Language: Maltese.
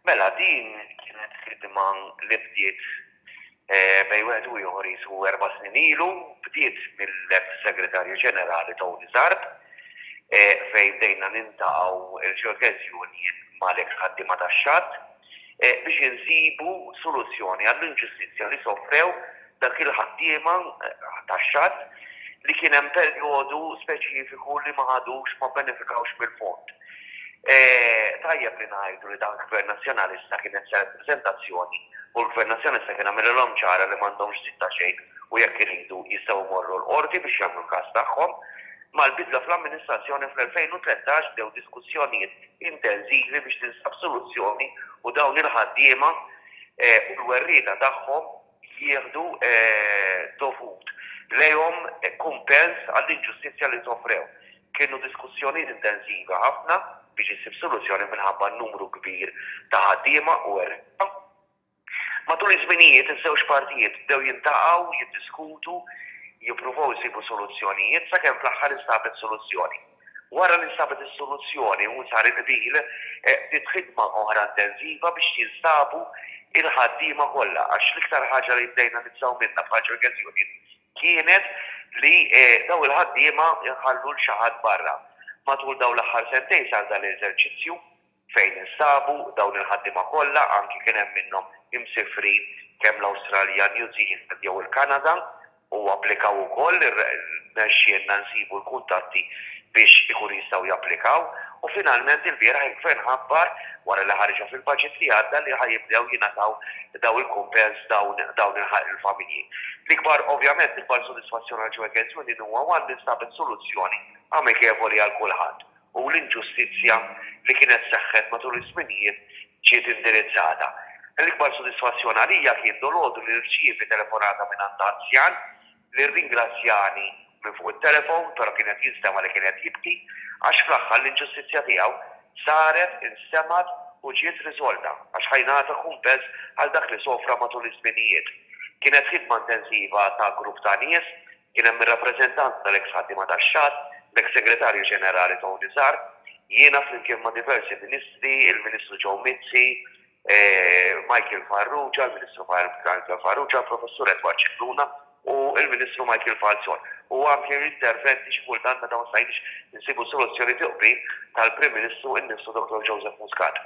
Mela din kienet ħidma li bdiet bej wieħed u ieħor jisu 4 snin ilu, bdiet mill-ex segretarju ġenerali Tony Zart, fejn bdejna nintaqgħu il-ġeokeżjoni mal-ex ħaddiema tax-xatt biex insibu soluzzjoni għall-inġustizzja li sofrew dak il-ħaddiema tax-xatt li kien hemm perjodu speċifiku li ma ħadux ma benefikawx mill-fond. Tajjeb li ngħidu li dan il-Gvern Nazzjonali issa kienet rappreżentazzjoni u l-Gvern Nazzjonali kien għamilhom ċara li m'għandhomx sitta xejn u jekk iridu jistgħu jmorru l-qorti biex jagħmlu l-każ tagħhom. Mal-bidla fl-amministrazzjoni fl-2013 bdew diskussjonijiet intensivi biex tinsab soluzzjoni u dawn il-ħaddiema u l-werrieda tagħhom jieħdu dovut lejhom kumpens għall-inġustizzja li sofrew. Kienu diskussjonijiet intensivi ħafna biex jisib soluzzjoni minħabba numru kbir ta' ħaddiema u werrieda. Matul iż-żminijiet iż-żewġ partijiet bdew jintaqgħu, jiddiskutu, jippruvaw jsibu soluzzjonijiet sakemm fl-aħħar instabet soluzzjoni. Wara li nstabet is-soluzzjoni u sar il-qbil bdiet ħidma oħra intensiva biex jinstabu il-ħaddiema kollha għax l-iktar ħaġa li bdejna nitsaw minnha bħal organizzazzjoni kienet li daw il-ħaddiema jħallu l xi ħadd barra. Matul dawn l-aħħar sentejn sar dan l-eżerċizzju fejn instabu dawn il-ħaddiema kollha anke kien hemm minnhom imsifrin kemm l-Awstralja, New Zealand jew il-Kanada u applikaw ukoll nexxielna nsibu l-kuntatti biex ikun jistgħu japplikaw u finalment il-bieraħ il-Gvern ħabbar wara li ħareġa fil-baġit li għadda li ħajibdew jingħataw daw il-kumpens dawn il-familji. L-ikbar ovvjament l-ikbar sodisfazzjoni għal ġeokeżjoni huwa għal instabet soluzzjoni amikevoli għal kulħadd u l-inġustizzja li kienet seħħet matul iż-żminijiet ġiet indirizzata. L-ikbar sodisfazzjoni għalija kien dolodu li rċievi telefonata minn anzjan li rringrazzjani minn fuq il-telefon, però kienet jinstema li kienet jibki, għax fl-aħħar l-inġustizzja tiegħu saret, instemat u ġiet riżolta, għax ħajnata kumpens għal dak li sofra matul iż-żminijiet. Kienet ħidma intensiva ta' grupp ta' nies, kien hemm ir-rappreżentant tal-ex ħaddiema tax-xatt, l-ex segretarju ġenerali Tony Zart, jiena flimkien ma' diversi ministri, il-Ministru Joe Mizzi, Michael Farrugia, il-Ministru Michael Farrugia, il-Professur Edward Cicluna u il-Ministru Michael Falzon. U anke interventi xi kultant meta ma stajniex insibu soluzzjoni tiqbli tal-Prim Ministru innifsu Dr. Joseph Muscat.